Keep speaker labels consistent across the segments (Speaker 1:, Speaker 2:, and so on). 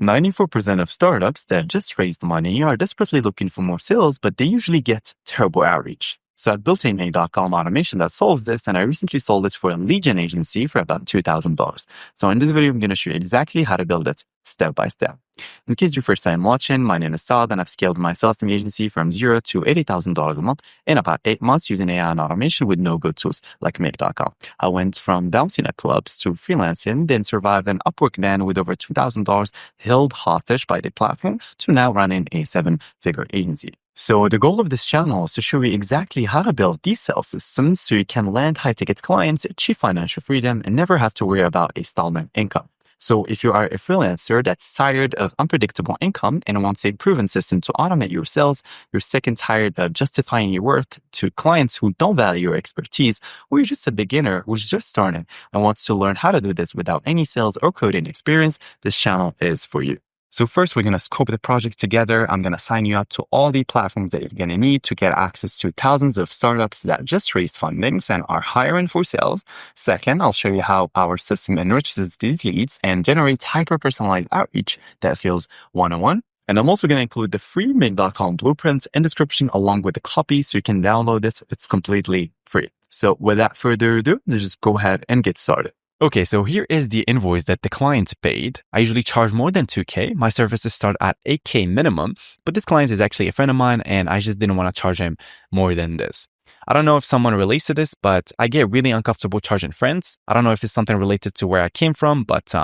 Speaker 1: 94% of startups that just raised money are desperately looking for more sales, but they usually get terrible outreach. So I built a Make.com automation that solves this, and I recently sold it for a lead gen agency for about $2,000. So in this video, I'm going to show you exactly how to build it step by step. In case you're first time watching, my name is Saad, and I've scaled my sales team agency from $0 to $80,000 a month in about 8 months using AI and automation with no-good tools like Make.com. I went from bouncing at clubs to freelancing, then survived an Upwork ban with over $2,000 held hostage by the platform to now running a 7-figure agency. So the goal of this channel is to show you exactly how to build these sales systems so you can land high-ticket clients, achieve financial freedom, and never have to worry about a stagnant income. So if you are a freelancer that's tired of unpredictable income and wants a proven system to automate your sales, you're sick and tired of justifying your worth to clients who don't value your expertise, or you're just a beginner who's just starting and wants to learn how to do this without any sales or coding experience, this channel is for you. So first, we're going to scope the project together. I'm going to sign you up to all the platforms that you're going to need to get access to thousands of startups that just raised fundings and are hiring for sales. Second, I'll show you how our system enriches these leads and generates hyper-personalized outreach that feels one-on-one. And I'm also going to include the free Make.com blueprint in description along with the copy so you can download it. It's completely free. So without further ado, let's just go ahead and get started. Okay, so here is the invoice that the client paid. I usually charge more than $2,000. My services start at $8,000 minimum, but this client is actually a friend of mine and I just didn't want to charge him more than this. I don't know if someone relates to this, but I get really uncomfortable charging friends. I don't know if it's something related to where I came from, but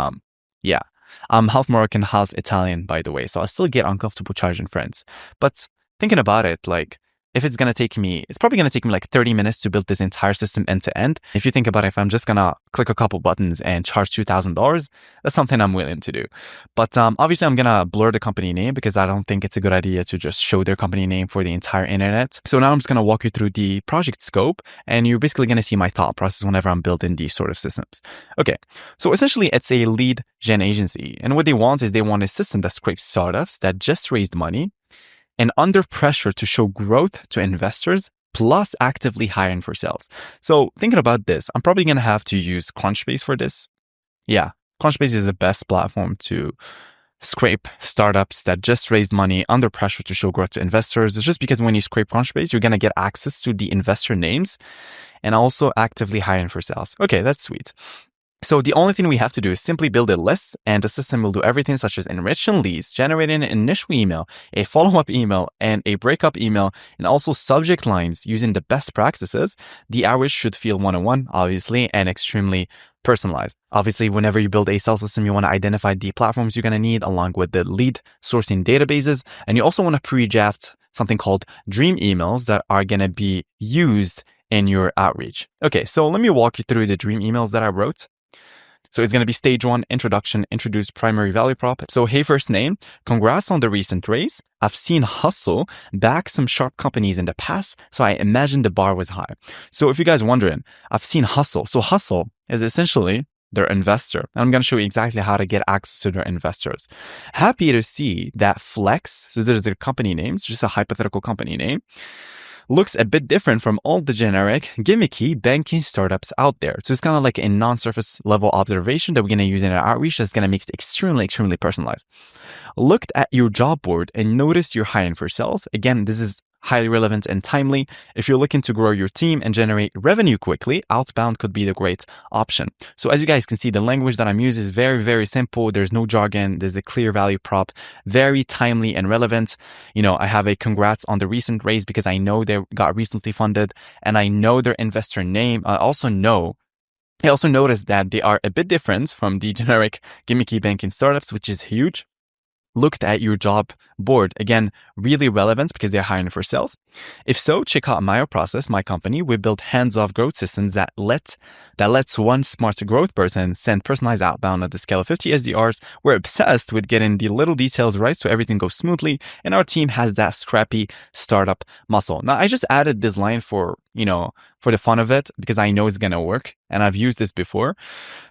Speaker 1: yeah. I'm half Moroccan, half Italian, by the way, so I still get uncomfortable charging friends. But thinking about it, if it's probably going to take me like 30 minutes to build this entire system end to end. If you think about it, if I'm just going to click a couple buttons and charge $2,000, that's something I'm willing to do. But obviously, I'm going to blur the company name because I don't think it's a good idea to just show their company name for the entire internet. So now I'm just going to walk you through the project scope, and you're basically going to see my thought process whenever I'm building these sort of systems. Okay, so essentially, it's a lead gen agency. And what they want is they want a system that scrapes startups that just raised money and under pressure to show growth to investors, plus actively hiring for sales. So thinking about this, I'm probably going to have to use Crunchbase for this. Yeah, Crunchbase is the best platform to scrape startups that just raised money under pressure to show growth to investors. It's just because when you scrape Crunchbase, you're going to get access to the investor names and also actively hiring for sales. Okay, that's sweet. So the only thing we have to do is simply build a list, and the system will do everything such as enriching leads, generating an initial email, a follow-up email, and a breakup email, and also subject lines using the best practices. The outreach should feel one-on-one, obviously, and extremely personalized. Obviously, whenever you build a sales system, you want to identify the platforms you're going to need along with the lead sourcing databases, and you also want to pre-draft something called dream emails that are going to be used in your outreach. Okay, so let me walk you through the dream emails that I wrote. So it's going to be stage 1, introduction, introduce primary value prop. So, hey, first name, congrats on the recent raise. I've seen Hustle back some sharp companies in the past, so I imagine the bar was high. So if you guys are wondering, I've seen Hustle. So Hustle is essentially their investor. I'm going to show you exactly how to get access to their investors. Happy to see that Flex, so there's their company names, just a hypothetical company name, looks a bit different from all the generic, gimmicky banking startups out there. So it's kind of like a non-surface level observation that we're going to use in our outreach that's going to make it extremely, extremely personalized. Looked at your job board and noticed you're hiring for sales. Again, this is highly relevant and timely. If you're looking to grow your team and generate revenue quickly, outbound could be the great option. So as you guys can see, the language that I'm using is very, very simple. There's no jargon. There's a clear value prop, very timely and relevant. I have a congrats on the recent raise because I know they got recently funded and I know their investor name. I also noticed that they are a bit different from the generic gimmicky banking startups, which is huge. Looked at your job board. Again, really relevant because they're hiring for sales. If so, check out my process, my company. We build hands-off growth systems that lets one smart growth person send personalized outbound at the scale of 50 SDRs. We're obsessed with getting the little details right so everything goes smoothly. And our team has that scrappy startup muscle. Now, I just added this line for the fun of it because I know it's going to work. And I've used this before.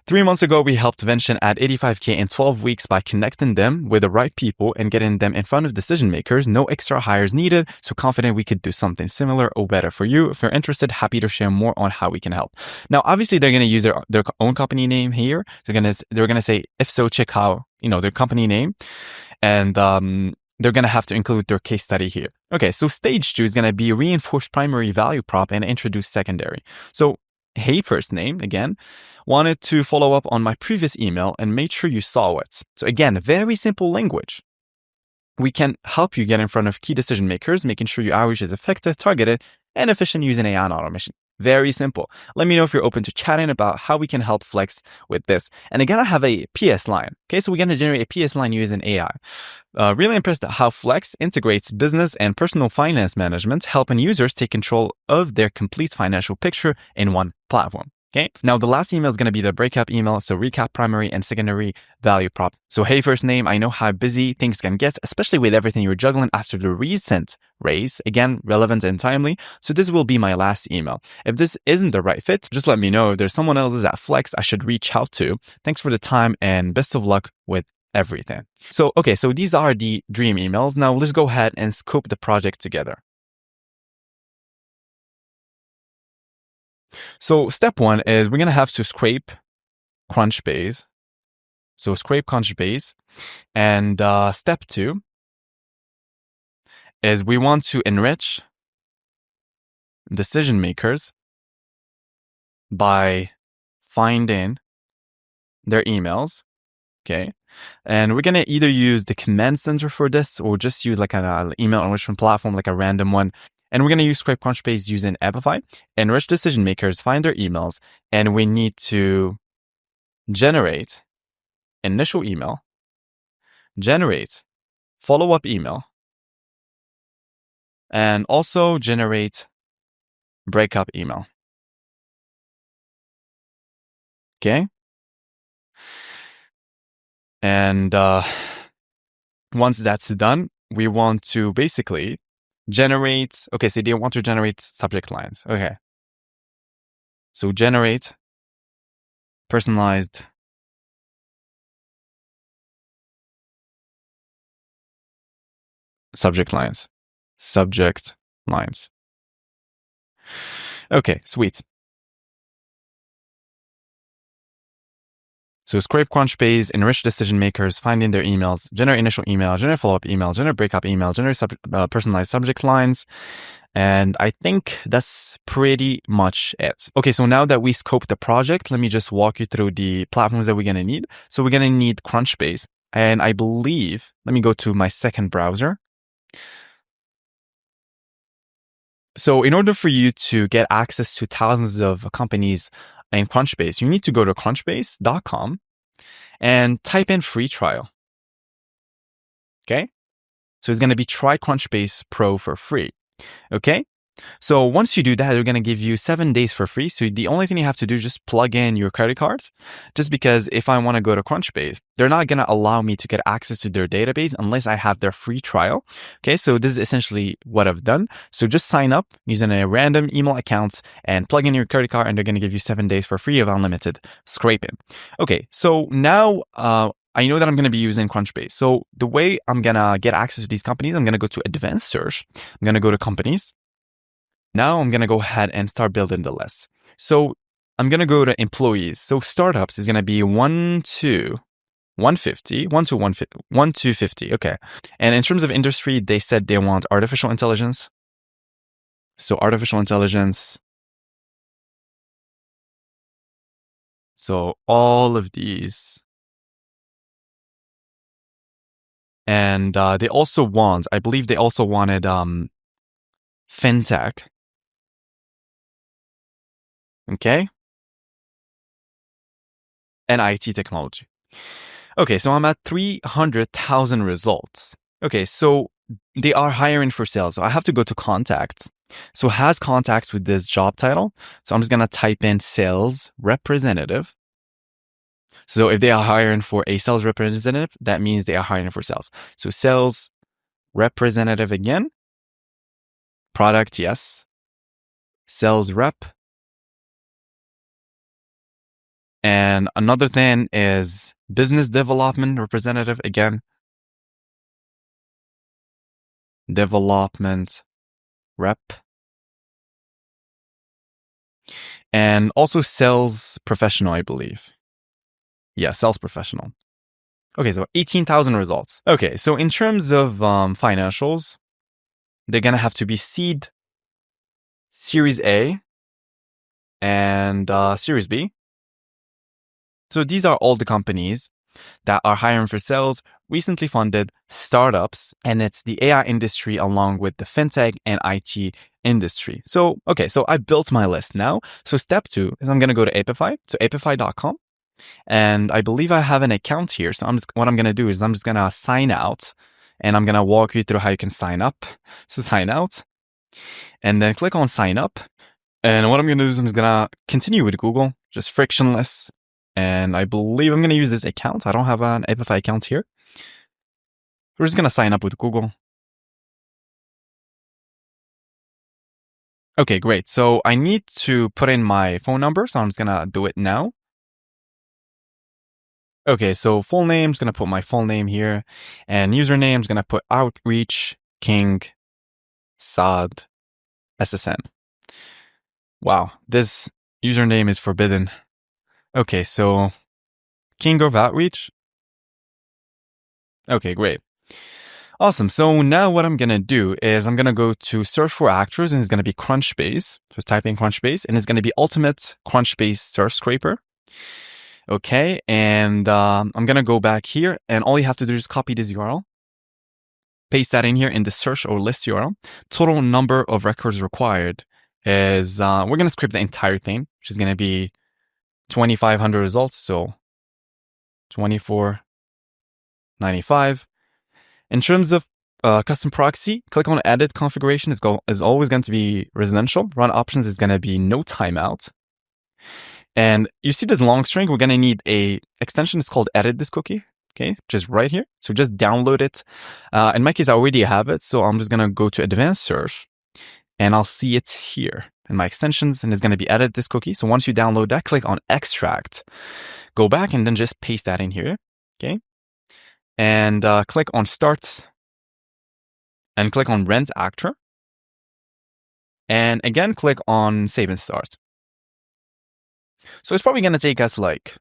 Speaker 1: 3 months ago, we helped Vention add $85,000 in 12 weeks by connecting them with the right people and getting them in front front of decision makers, no extra hires needed. So confident we could do something similar or better for you. If you're interested, happy to share more on how we can help. Now, obviously, they're going to use their own company name here. So they're going to say, if so, check how, their company name. And they're going to have to include their case study here. Okay, so stage 2 is going to be reinforce primary value prop and introduce secondary. So, hey, first name, again, wanted to follow up on my previous email and made sure you saw it. So again, very simple language. We can help you get in front of key decision makers, making sure your outreach is effective, targeted, and efficient using AI and automation. Very simple. Let me know if you're open to chatting about how we can help Flex with this. And again, I have a PS line. Okay, so we're going to generate a PS line using AI. Really impressed at how Flex integrates business and personal finance management, helping users take control of their complete financial picture in one platform. Okay. Now, the last email is going to be the breakup email. So recap primary and secondary value prop. So, hey, first name, I know how busy things can get, especially with everything you're juggling after the recent raise. Again, relevant and timely. So this will be my last email. If this isn't the right fit, just let me know. If there's someone else at Flex I should reach out to. Thanks for the time and best of luck with everything. So, okay, so these are the dream emails. Now let's go ahead and scope the project together. So step 1 is we're going to have to scrape Crunchbase. So scrape Crunchbase. And step 2 is we want to enrich decision makers by finding their emails. Okay. And we're going to either use the command center for this or just use like an email enrichment platform, like a random one. And we're going to use Scrape Crunchbase using Apify. Enrich decision makers, find their emails, and we need to generate initial email, generate follow-up email, and also generate breakup email. Okay? And once that's done, we want to basically generate, okay, so they want to generate subject lines. Okay. So generate personalized subject lines. Okay, sweet. So scrape Crunchbase, enrich decision makers, finding their emails, generate initial email, generate follow-up email, generate breakup email, generate personalized subject lines. And I think that's pretty much it. Okay, so now that we scoped the project, let me just walk you through the platforms that we're going to need. So we're going to need Crunchbase. And I believe, let me go to my second browser. So in order for you to get access to thousands of companies in Crunchbase, you need to go to crunchbase.com and type in free trial. Okay? So it's going to be try Crunchbase Pro for free. Okay? So once you do that, they're going to give you 7 days for free. So the only thing you have to do is just plug in your credit card. Just because if I want to go to Crunchbase, they're not going to allow me to get access to their database unless I have their free trial. Okay, so this is essentially what I've done. So just sign up using a random email account and plug in your credit card, and they're going to give you 7 days for free of unlimited scraping. Okay, so now I know that I'm going to be using Crunchbase. So the way I'm going to get access to these companies, I'm going to go to advanced search. I'm going to go to companies. Now I'm going to go ahead and start building the list. So I'm going to go to employees. So startups is going to be 1 to 150. Okay. And in terms of industry, they said they want artificial intelligence. So artificial intelligence. So all of these. And they also want, I believe they also wanted fintech. Okay. And IT technology. Okay, so I'm at 300,000 results. Okay, so they are hiring for sales. So I have to go to contacts. So has contacts with this job title. So I'm just going to type in sales representative. So if they are hiring for a sales representative, that means they are hiring for sales. So sales representative again. Product, yes. Sales rep. And another thing is business development representative again. development rep, and also sales professional, I believe. Yeah, sales professional. Okay, so 18,000 results. Okay, so in terms of financials, they're going to have to be seed, Series A, and Series B. So these are all the companies that are hiring for sales, recently funded startups, and it's the AI industry along with the fintech and IT industry. So, okay, so I built my list now. So step 2 is I'm going to go to Apify, so apify.com. And I believe I have an account here. So what I'm going to do is I'm just going to sign out, and I'm going to walk you through how you can sign up. So sign out, and then click on sign up. And what I'm going to do is I'm just going to continue with Google, just frictionless. And I believe I'm going to use this account. I don't have an Apify account here. We're just going to sign up with Google. Okay, great. So I need to put in my phone number. So I'm just going to do it now. Okay, so full name, I'm just going to put my full name here. And username, I'm just going to put Outreach King Saad SSN. Wow, this username is forbidden. Okay, so King of Outreach. Okay, great. Awesome. So now what I'm going to do is I'm going to go to search for actors, and it's going to be Crunchbase. So type in Crunchbase, and it's going to be Ultimate Crunchbase Search Scraper. Okay, and I'm going to go back here, and all you have to do is copy this URL, paste that in here in the search or list URL. Total number of records required is, we're going to scrape the entire thing, which is going to be 2,500 results. So 2495. In terms of custom proxy, click on edit configuration. Is always going to be residential. Run options is going to be no timeout. And you see this long string, we're going to need a extension. It's called edit this cookie. Okay, just right here. So just download it. In my case, I already have it. So I'm just going to go to advanced search, and I'll see it here in my extensions, and it's going to be edit this cookie. So once you download that, click on extract, go back, and then just paste that in here. Okay. And click on start, and click on rent actor. And again, click on save and start. So it's probably going to take us like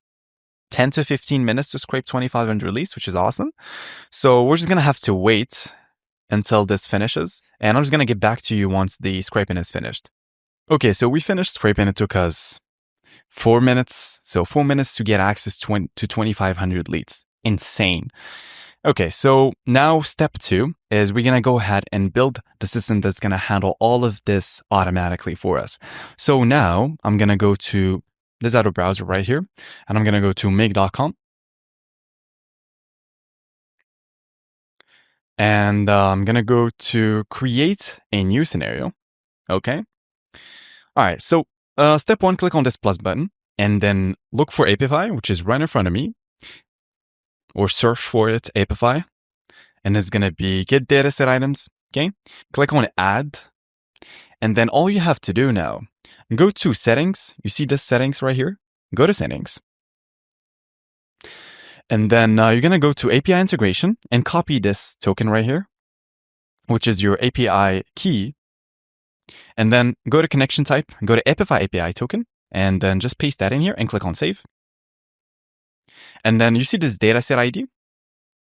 Speaker 1: 10 to 15 minutes to scrape 2,500 leads, which is awesome. So we're just going to have to wait until this finishes. And I'm just going to get back to you once the scraping is finished. Okay, so we finished scraping. It took us 4 minutes. So 4 minutes to get access to 2,500 leads. Insane. Okay, so now step 2 is we're going to go ahead and build the system that's going to handle all of this automatically for us. So now I'm going to go to this other browser right here, and I'm going to go to make.com. And I'm going to go to create a new scenario. Okay. All right. So step 1, click on this plus button, and then look for Apify, which is right in front of me, or search for it, Apify. And it's going to be get dataset items. Okay. Click on add. And then all you have to do now, go to settings. You see this settings right here? Go to settings. And then you're going to go to API integration and copy this token right here, which is your API key. And then go to connection type, go to Apify API token, and then just paste that in here and click on save. And then you see this dataset ID.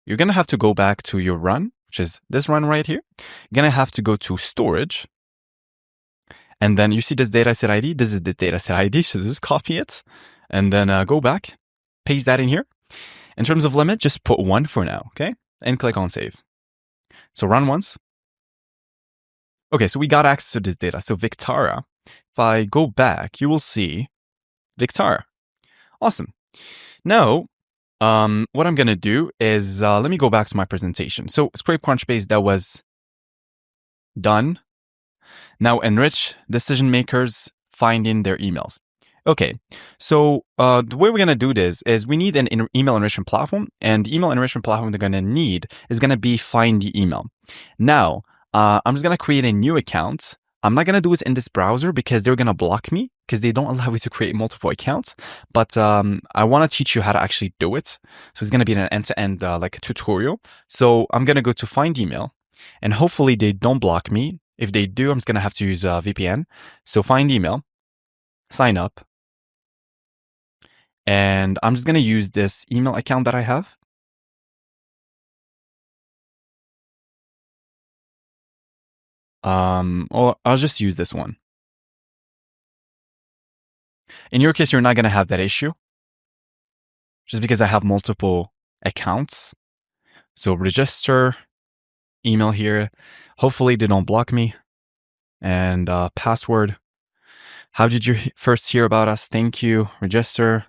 Speaker 1: You're going to have to go back to your run, which is this run right here. You're going to have to go to storage. And then you see this dataset ID. This is the dataset ID. So just copy it and then go back, paste that in here. In terms of limit, just put 1 for now, okay? And click on save. So run once. Okay, so we got access to this data. So Victara, if I go back, you will see Victara. Awesome. Now, what I'm going to do is, let me go back to my presentation. So scrape Crunchbase, that was done. Now enrich decision makers finding their emails. Okay, so the way we're going to do this is we need an email enrichment platform, and the email enrichment platform they're going to need is going to be find the email. Now, I'm just going to create a new account. I'm not going to do it in this browser because they're going to block me because they don't allow you to create multiple accounts. But I want to teach you how to actually do it. So it's going to be an end-to-end like a tutorial. So I'm going to go to find email. And hopefully they don't block me. If they do, I'm just going to have to use a VPN. So find email, sign up. And I'm just going to use this email account that I have. Or I'll just use this one. In your case, you're not going to have that issue just because I have multiple accounts. So register, email here. Hopefully they don't block me. And password. How did you first hear about us? Thank you. Register.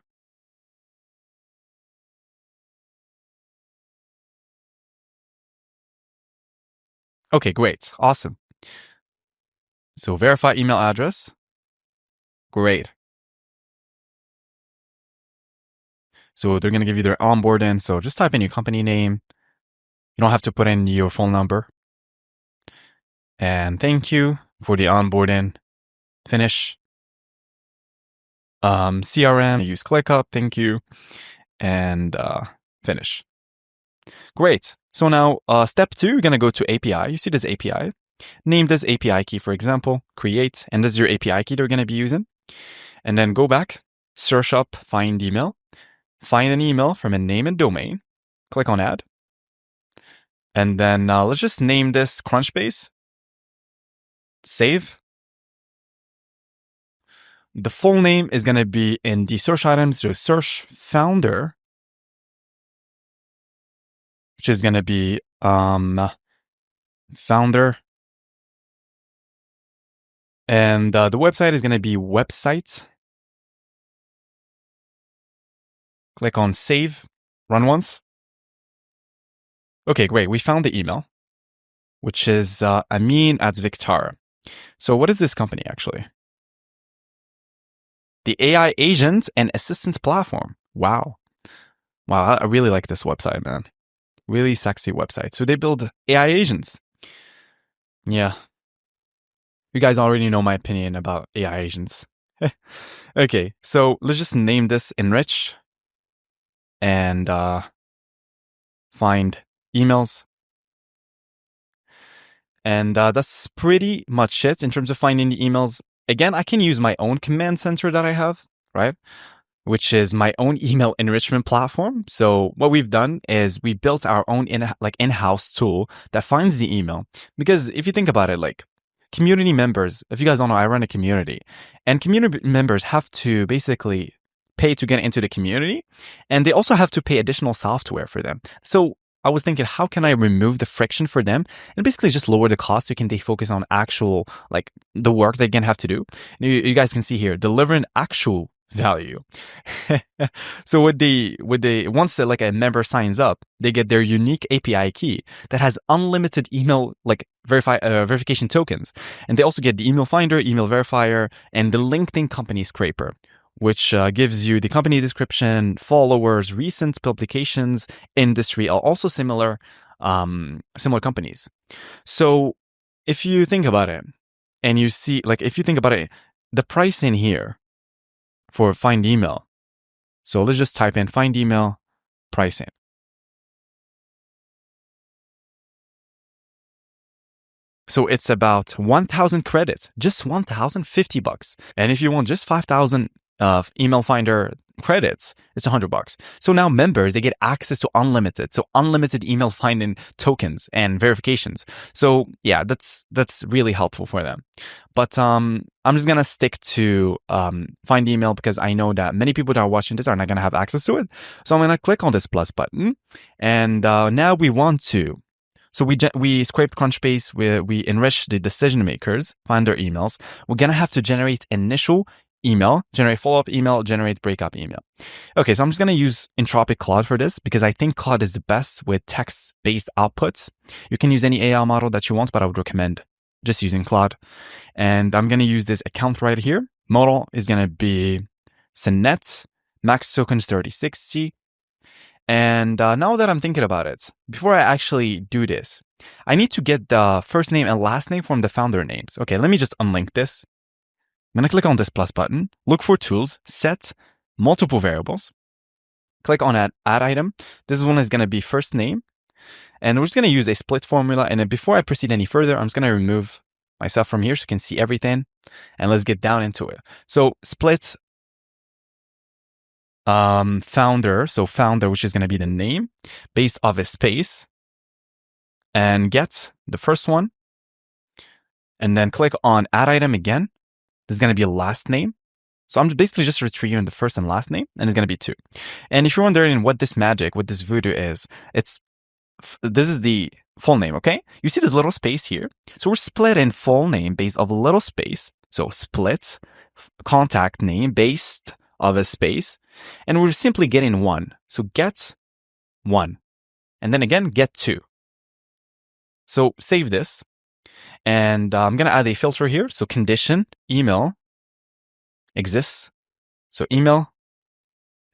Speaker 1: Okay, great. Awesome. So verify email address. Great. So they're going to give you their onboarding. So just type in your company name. You don't have to put in your phone number. And thank you for the onboarding. Finish. CRM, use ClickUp. Thank you. And finish. Great. So now step 2, you're going to go to API. You see this API. Name this API key, for example. Create. And this is your API key they're going to be using. And then go back. Search up, find email. Find an email from a name and domain. Click on add. And then let's just name this Crunchbase. Save. The full name is going to be in the search items. So search founder, which is going to be founder. And the website is going to be website. Click on save. Run once. Okay, great. We found the email, which is Amin@Victara. So what is this company actually? The AI agent and assistance platform. Wow. Wow, I really like this website, man. Really sexy website. So they build AI agents. Yeah. You guys already know my opinion about AI agents. Okay, so let's just name this Enrich and find emails. And that's pretty much it in terms of finding the emails. Again, I can use my own command center that I have, right? Which is my own email enrichment platform. So what we've done is we built our own in-house tool that finds the email. Because if you think about it, like community members, if you guys don't know, I run a community, and community members have to basically pay to get into the community, and they also have to pay additional software for them. So I was thinking, how can I remove the friction for them and basically just lower the cost so they focus on actual, like the work they're going to have to do. You guys can see here, delivering actual value. So once like a member signs up, they get their unique API key that has unlimited email verification tokens, and they also get the email finder, email verifier, and the LinkedIn company scraper, which gives you the company description, followers, recent publications, industry, also similar companies. So if you think about it, and you see, like, if you think about it, the price in here for find email. So let's just type in find email pricing. So it's about 1,000 credits, just 1,050 bucks. And if you want just 5,000 email finder credits, it's $100. So now members, they get access to unlimited email finding tokens and verifications. So yeah, that's really helpful for them. But I'm just gonna stick to find email because I know that many people that are watching this are not gonna have access to it. So I'm gonna click on this plus button, and now we want to. So we scraped Crunchbase, we enriched the decision makers, find their emails. We're gonna have to generate initial email, generate follow-up email, generate breakup email. Okay, so I'm just going to use Entropic Claude for this because I think Claude is the best with text-based outputs. You can use any AI model that you want, but I would recommend just using Claude. And I'm going to use this account right here. Model is going to be Senet, max tokens 3060. And now that I'm thinking about it, before I actually do this, I need to get the first name and last name from the founder names. Okay, let me just unlink this. I'm going to click on this plus button, look for tools, set multiple variables, click on add item. This one is going to be first name. And we're just going to use a split formula. And then before I proceed any further, I'm just going to remove myself from here so you can see everything. And let's get down into it. So split founder. So founder, which is going to be the name based off a space. And get the first one. And then click on add item again. This is going to be a last name. So I'm basically just retrieving the first and last name, and it's going to be 2. And if you're wondering what this magic, what this voodoo is, this is the full name, okay? You see this little space here? So we're splitting full name based off a little space. So split contact name based off a space. And we're simply getting 1. So get 1. And then again, get 2. So save this. And I'm going to add a filter here. So condition email exists. So email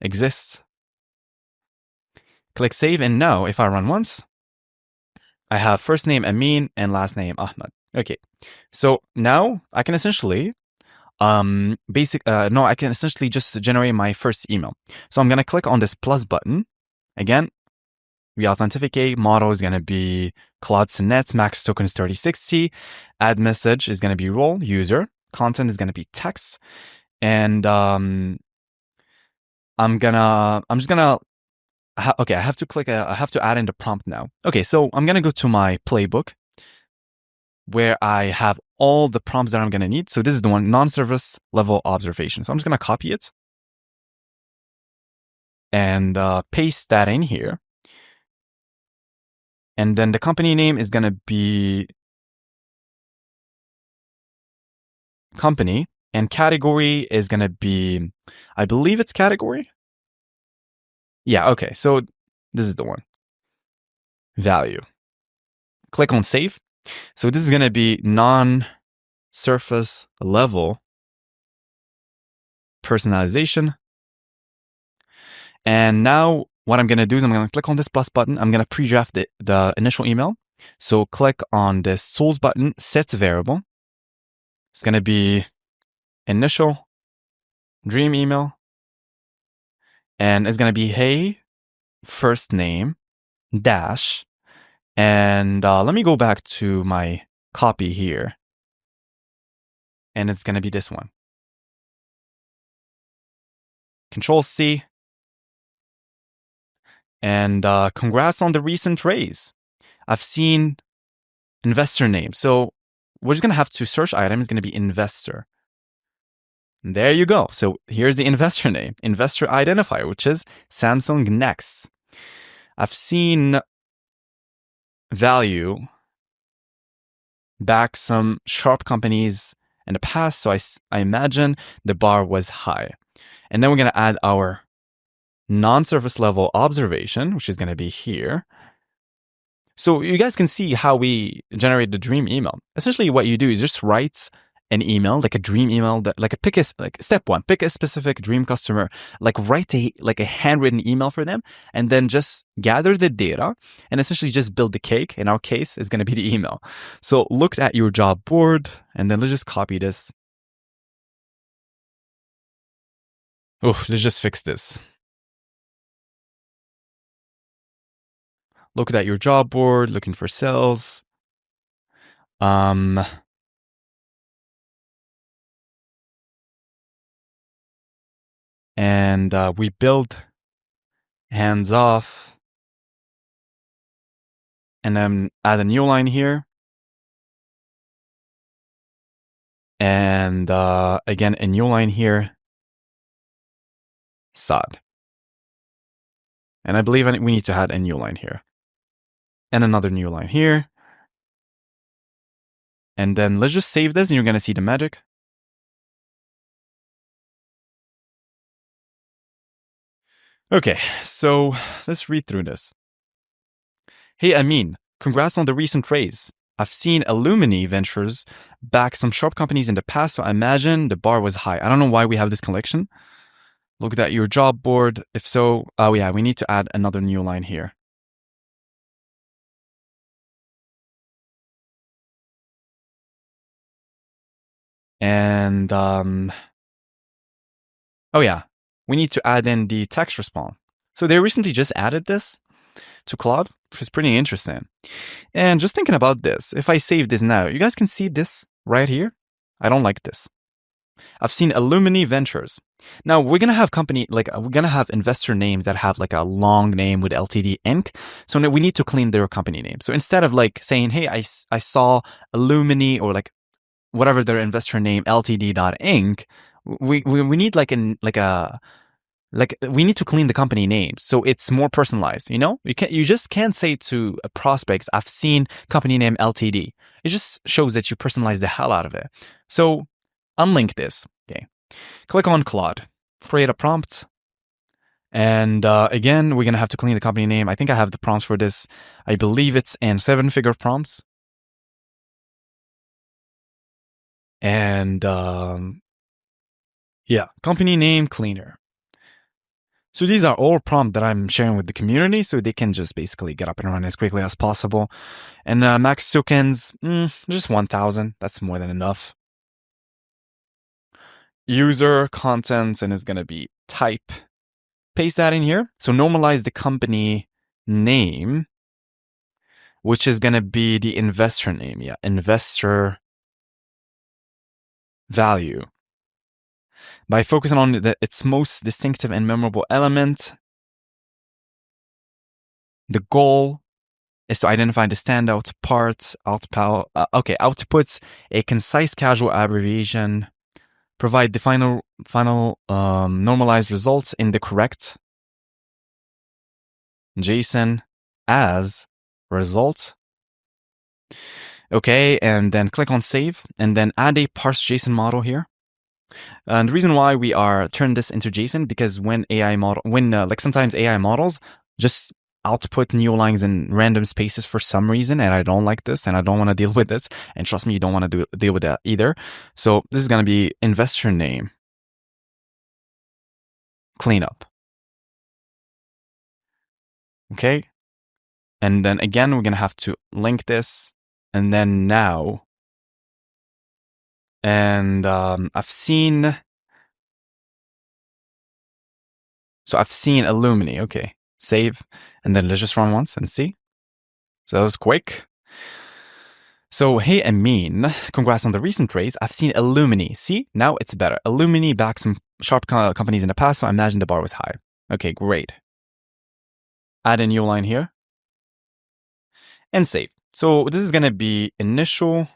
Speaker 1: exists. Click save. And now if I run once, I have first name Amin and last name Ahmed. Okay. So now I can essentially I can essentially just generate my first email. So I'm going to click on this plus button. Again, re-authenticate. Model is going to be Claude Sonnet. Max token is 3060. Add message is going to be role user. Content is going to be text. And I have to add in the prompt now. Okay, so I'm going to go to my playbook where I have all the prompts that I'm going to need. So this is the one, non-service level observation. So I'm just going to copy it and paste that in here. And then the company name is going to be company. And category is going to be, I believe it's category. Yeah, okay. So this is the one. Value. Click on save. So this is going to be non-surface level personalization. And now what I'm going to do is I'm going to click on this plus button. I'm going to pre-draft the initial email. So click on this source button, set variable. It's going to be initial dream email. And it's going to be, hey, first name, dash. And let me go back to my copy here. And it's going to be this one. Control C. And congrats on the recent raise. I've seen investor name. So we're just going to have to search item is going to be investor. And there you go. So here's the investor name, investor identifier, which is Samsung Next. I've seen value back some sharp companies in the past. So I imagine the bar was high. And then we're going to add our non-surface level observation, which is going to be here. So you guys can see how we generate the dream email. Essentially what you do is just write an email, like a dream email, that like step 1, pick a specific dream customer, write a handwritten email for them, and then just gather the data and essentially just build the cake. In our case, it's going to be the email. So look at your job board, and then let's just copy this. Oh, let's just fix this. Look at your job board, looking for sales. And we build hands off. And then add a new line here. And again, a new line here. Sad. And I believe we need to add a new line here. And another new line here. And then let's just save this and you're going to see the magic. Okay, so let's read through this. Hey, Amin, congrats on the recent raise. I've seen Illumini Ventures back some sharp companies in the past, so I imagine the bar was high. I don't know why we have this collection. Look at your job board. If so, oh yeah, we need to add another new line here. And, oh yeah, we need to add in the text response. So they recently just added this to Claude. which is pretty interesting. And just thinking about this, if I save this now, you guys can see this right here. I don't like this. I've seen Illumini Ventures. Now we're gonna have we're gonna have investor names that have like a long name with Ltd Inc. So now we need to clean their company name. So instead of like saying, hey, I saw Illumini or like whatever their investor name Ltd.Inc. We need we need to clean the company name so it's more personalized. You just can't say to prospects, I've seen company name Ltd. It just shows that you personalize the hell out of it. So unlink this. Okay, click on Claude, create a prompt, and again we're gonna have to clean the company name. I think I have the prompts for this. I believe it's in 7-figure prompts, and yeah, company name cleaner. So these are all prompts that I'm sharing with the community so they can just basically get up and run as quickly as possible. And max tokens, just 1,000. That's more than enough. User, content, and it's going to be type. Paste that in here. So normalize the company name, which is going to be the investor name. Yeah, investor value. By focusing on its most distinctive and memorable element, the goal is to identify the standout parts, outputs, a concise casual abbreviation, provide the final normalized results in the correct JSON as result. Okay, and then click on save, and then add a parse JSON model here. And the reason why we are turning this into JSON because sometimes AI models just output neolines in random spaces for some reason, and I don't like this, and I don't want to deal with this. And trust me, you don't want to deal with that either. So this is going to be investor name cleanup. Okay, and then again we're going to have to link this, and then now, and I've seen Illumini. Okay, save, and then let's just run once and see. So that was quick. So, hey, Amin, congrats on the recent raise. I've seen Illumini. See, now it's better. Illumini backed some sharp companies in the past, so I imagine the bar was high. Okay, great. Add a new line here. And save. So this is going to be initial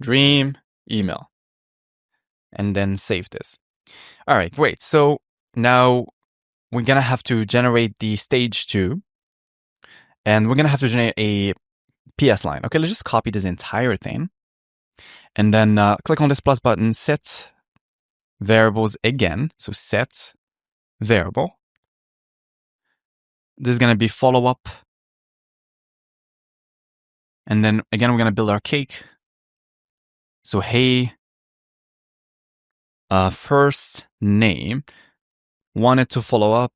Speaker 1: dream email. And then save this. All right, great. So now we're going to have to generate the stage 2. And we're going to have to generate a PS line. Okay, let's just copy this entire thing. And then click on this plus button, set variables again. So set variable. This is going to be follow up. And then again, we're going to build our cake. So, hey, first name, wanted to follow up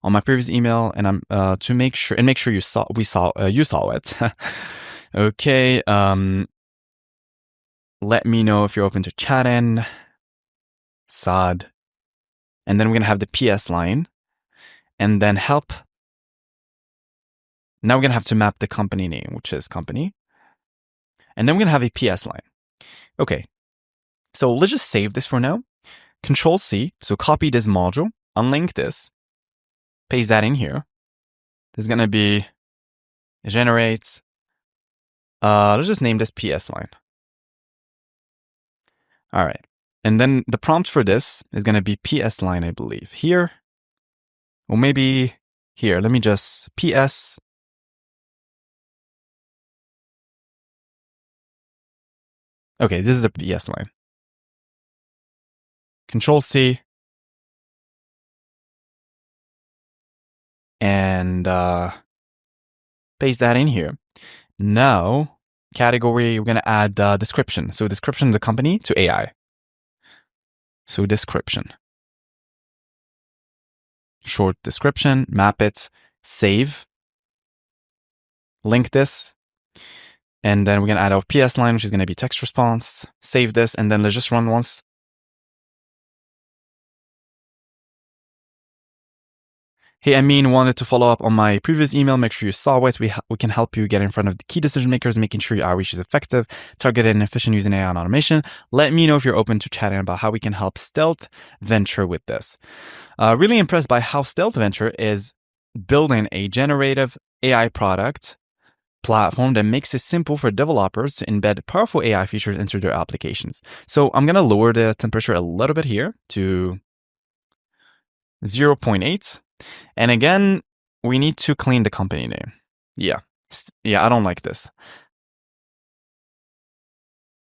Speaker 1: on my previous email, and I'm to make sure you saw it. Okay. Let me know if you're open to chatting. Sad. And then we're gonna have the PS line, and then help. Now we're gonna have to map the company name, which is company, and then we're gonna have a PS line. Okay. So let's just save this for now. Control C. So copy this module, unlink this, paste that in here. There's gonna be generate. Let's just name this PS line. All right. And then the prompt for this is going to be PS line, I believe, here. Or maybe here. Let me just PS. Okay, this is a PS line. Control C. And paste that in here. Now, category, we're going to add description. So description of the company to AI. So description. Short description, map it, save, link this, and then we're going to add our PS line, which is going to be text response, save this, and then let's just run once. Hey, Amin, wanted to follow up on my previous email. Make sure you saw it. We can help you get in front of the key decision makers, making sure your outreach is effective, targeted, and efficient using AI and automation. Let me know if you're open to chatting about how we can help Stealth Venture with this. Really impressed by how Stealth Venture is building a generative AI product platform that makes it simple for developers to embed powerful AI features into their applications. So I'm going to lower the temperature a little bit here to 0.8. And again, we need to clean the company name. Yeah, I don't like this.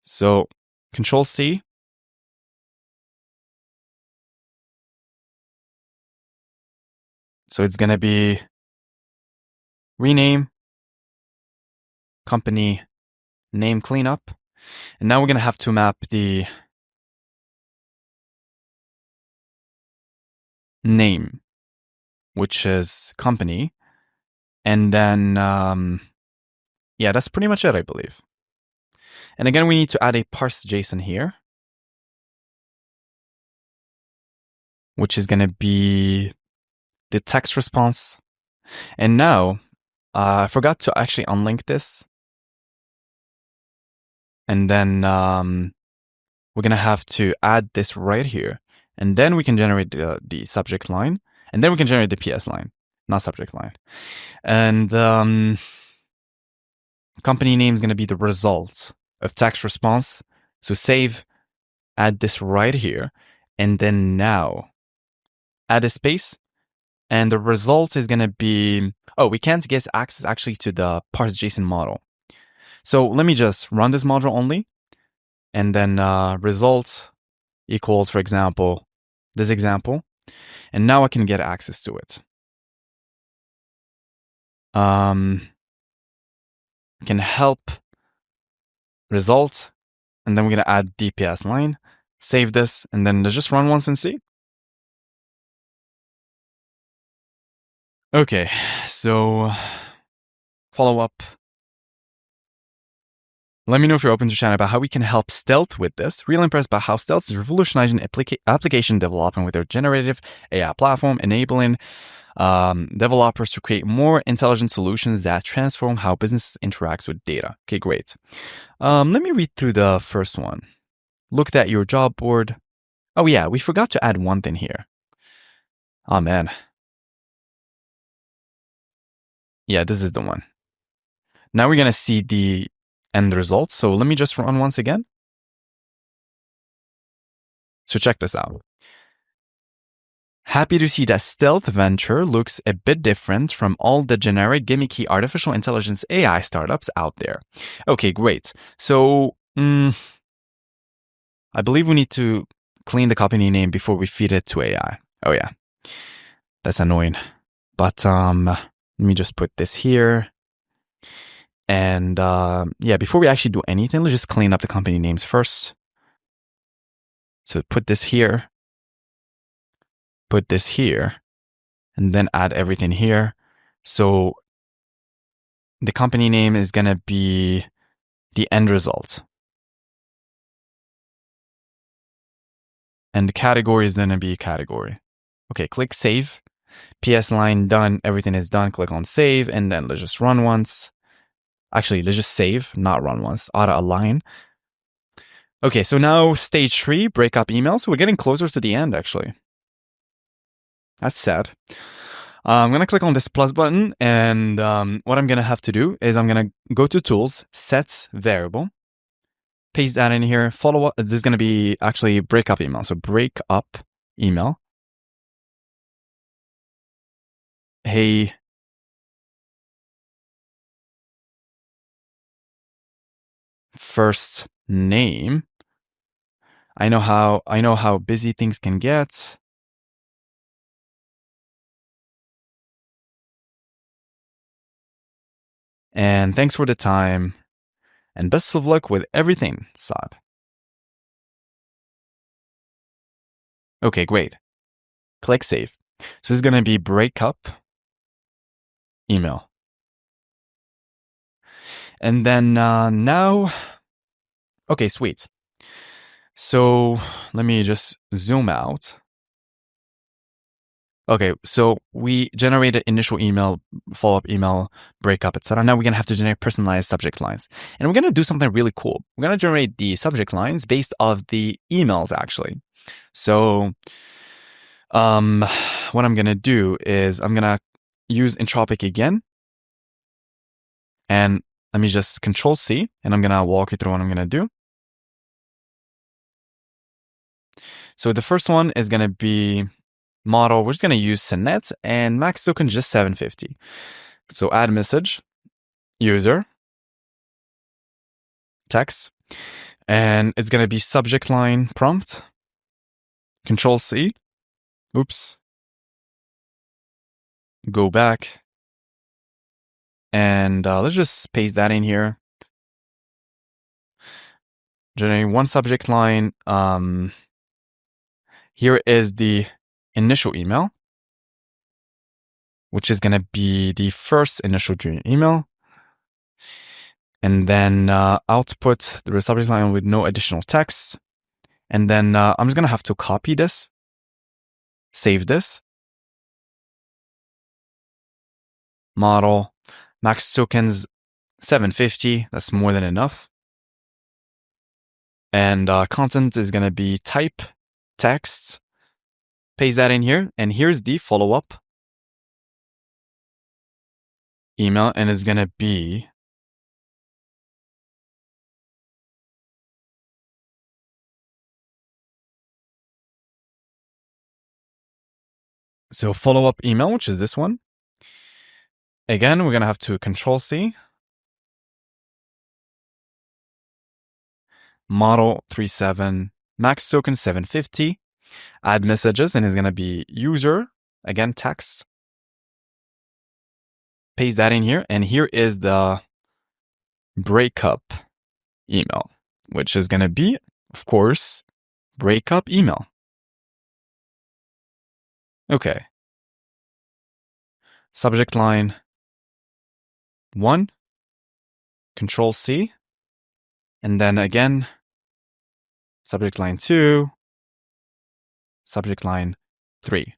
Speaker 1: So Control C. So it's going to be rename, company name cleanup. And now we're going to have to map the name, which is company. And then, yeah, that's pretty much it, I believe. And again, we need to add a parse JSON here, which is going to be the text response. And now, I forgot to actually unlink this. And then we're going to have to add this right here. And then we can generate the subject line. And then we can generate the PS line, not subject line. And company name is going to be the result of text response. So save, add this right here. And then now add a space. And the result is going to be, oh, we can't get access actually to the parse JSON model. So let me just run this module only. And then result equals, for example, this example. And now I can get access to it. Can help result. And then we're going to add DPS line. Save this. And then let's just run once and see. Okay, so follow up. Let me know if you're open to chatting about how we can help Stealth with this. Really impressed by how Stealth is revolutionizing application development with their generative AI platform, enabling developers to create more intelligent solutions that transform how business interacts with data. Okay, great. Let me read through the first one. Looked at your job board. Oh yeah, we forgot to add one thing here. Oh man. Yeah, this is the one. Now we're going to see the end results. So let me just run once again. So check this out. Happy to see that Stealth Venture looks a bit different from all the generic gimmicky artificial intelligence AI startups out there. Okay, great. So I believe we need to clean the company name before we feed it to AI. Oh yeah, that's annoying. But let me just put this here. And yeah, before we actually do anything, let's just clean up the company names first. So put this here. Put this here, and then add everything here. So the company name is going to be the end result. And the category is going to be category. Okay, click save. PS line done. Everything is done. Click on save, and then let's just run once. Actually, let's just save, not run once. Auto align. Okay, so now stage 3, break up emails. So we're getting closer to the end, actually. That's sad. I'm going to click on this plus button, and what I'm going to have to do is I'm going to go to tools, sets variable, paste that in here, follow up. This is going to be actually break up email. So break up email. Hey, first name. I know how busy things can get. And thanks for the time. And best of luck with everything, Saad. Okay, great. Click save. So it's going to be breakup email. And then now, okay, sweet. So let me just zoom out. Okay, so we generated initial email, follow-up email, breakup, etc. Now we're going to have to generate personalized subject lines. And we're going to do something really cool. We're going to generate the subject lines based off the emails, actually. So what I'm going to do is I'm going to use Entropic again. And let me just Control C, and I'm going to walk you through what I'm going to do. So the first one is going to be model. We're just going to use Senet and max token just 750. So add message, user, text, and it's going to be subject line prompt, Control C, oops, go back, and let's just paste that in here. Generate one subject line. Here is the initial email, which is going to be the first initial email. And then output the subject line with no additional text. And then I'm just going to have to copy this, save this, model, max tokens 750. That's more than enough. And content is going to be type text. Paste that in here. And here's the follow-up email. And it's going to be so follow-up email, which is this one. Again, we're going to have to Control C, model 37, max token 750, add messages, and it's going to be user, again, text. Paste that in here, and here is the breakup email, which is going to be, of course, breakup email. Okay. Subject line 1, Control C, and then again, subject line 2, subject line 3.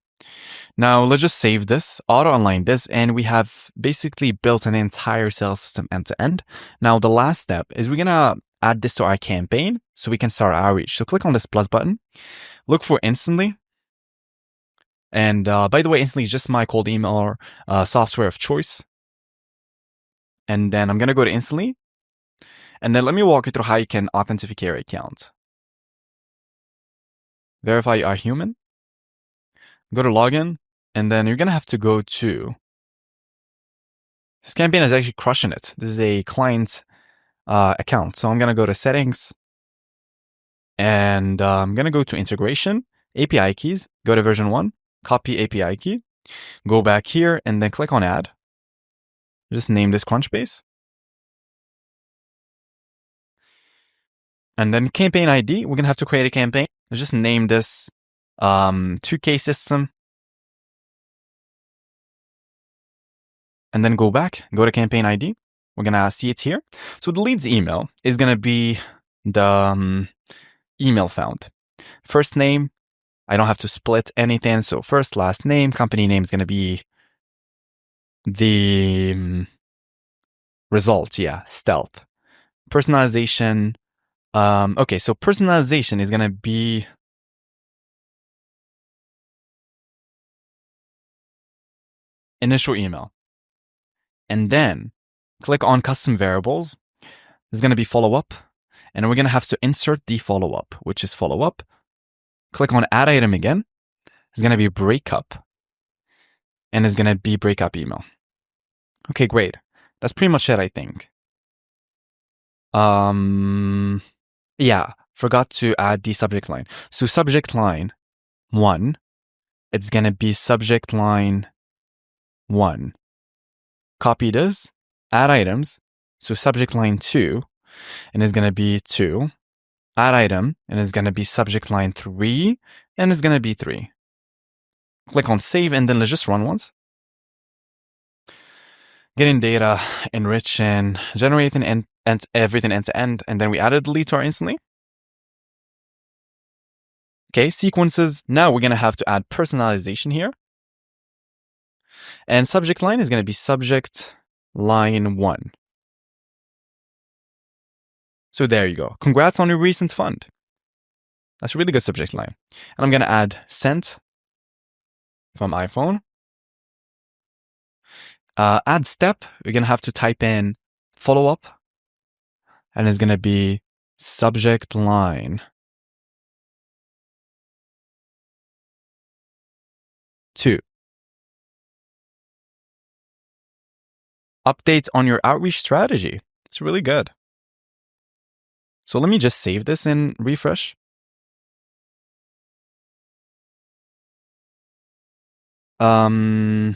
Speaker 1: Now let's just save this, auto align this, and we have basically built an entire sales system end to end. Now the last step is we're gonna add this to our campaign so we can start outreach. So click on this plus button, look for Instantly. And by the way, Instantly is just my cold email software of choice. And then I'm gonna go to Instantly, and then let me walk you through how you can authenticate your account. Verify you are human. Go to login, and then you're gonna have to go to. This campaign is actually crushing it. This is a client account, so I'm gonna go to settings, and I'm gonna go to integration, API keys. Go to version 1, copy API key, go back here, and then click on add. Just name this Crunchbase, and then campaign ID. We're gonna have to create a campaign. Let's just name this 2K system. And then go back, go to campaign ID. We're going to see it here. So the leads email is going to be the email found. First name, I don't have to split anything. So first, last name, company name is going to be the result. Yeah, stealth. Personalization. Okay, so personalization is going to be initial email. And then click on custom variables. There's going to be follow-up. And we're going to have to insert the follow-up, which is follow-up. Click on add item again. It's going to be breakup. And it's going to be breakup email. Okay, great. That's pretty much it, I think. Yeah, forgot to add the subject line. So subject line 1, it's going to be subject line 1. Copy this, add items. So subject line 2, and it's going to be 2. Add item, and it's going to be subject line 3, and it's going to be 3. Click on save, and then let's just run once. Getting data, enriching, generating and everything end to end, and then we added the lead to our Instantly. Okay, sequences. Now we're going to have to add personalization here. And subject line is going to be subject line 1. So there you go. Congrats on your recent fund. That's a really good subject line. And I'm going to add sent from iPhone. Add step, you're going to have to type in follow-up. And it's going to be subject line 2. Updates on your outreach strategy. It's really good. So let me just save this and refresh. I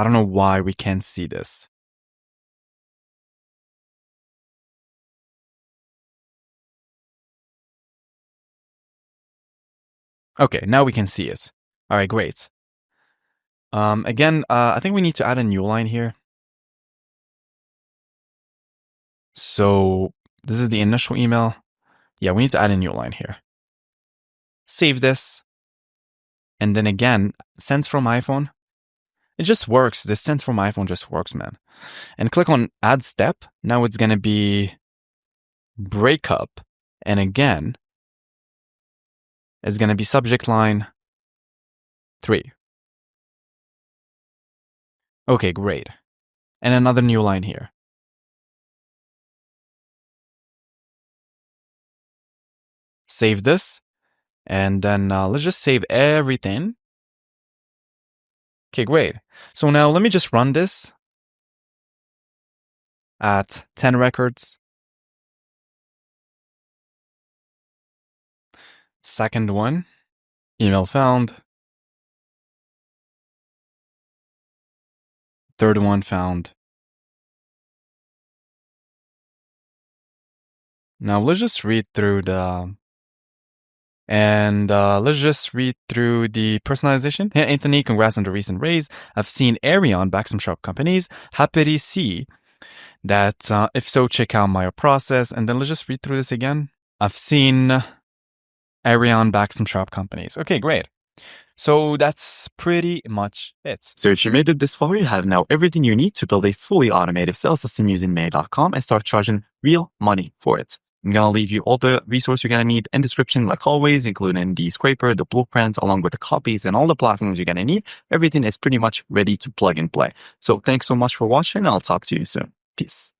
Speaker 1: don't know why we can't see this. Okay, now we can see it. All right, great. Again, I think we need to add a new line here. So this is the initial email. Yeah, we need to add a new line here. Save this. And then again, sends from iPhone. It just works. This sends from iPhone just works, man. And click on add step. Now it's going to be breakup. And again, it's going to be subject line 3. Okay, great. And another new line here. Save this. And then let's just save everything. Okay, great. So now let me just run this at 10 records. Second one, email found. Third one found. Now let's just read through the personalization. Hey, Anthony, congrats on the recent raise. I've seen Arion back some sharp companies. Happy to see that. If so, check out my process. And then let's just read through this again. I've seen Arion back some sharp companies. Okay, great. So that's pretty much it. So if you made it this far, you have now everything you need to build a fully automated sales system using May.com and start charging real money for it. I'm going to leave you all the resources you're going to need in description, like always, including the scraper, the blueprint, along with the copies and all the platforms you're going to need. Everything is pretty much ready to plug and play. So thanks so much for watching. I'll talk to you soon. Peace.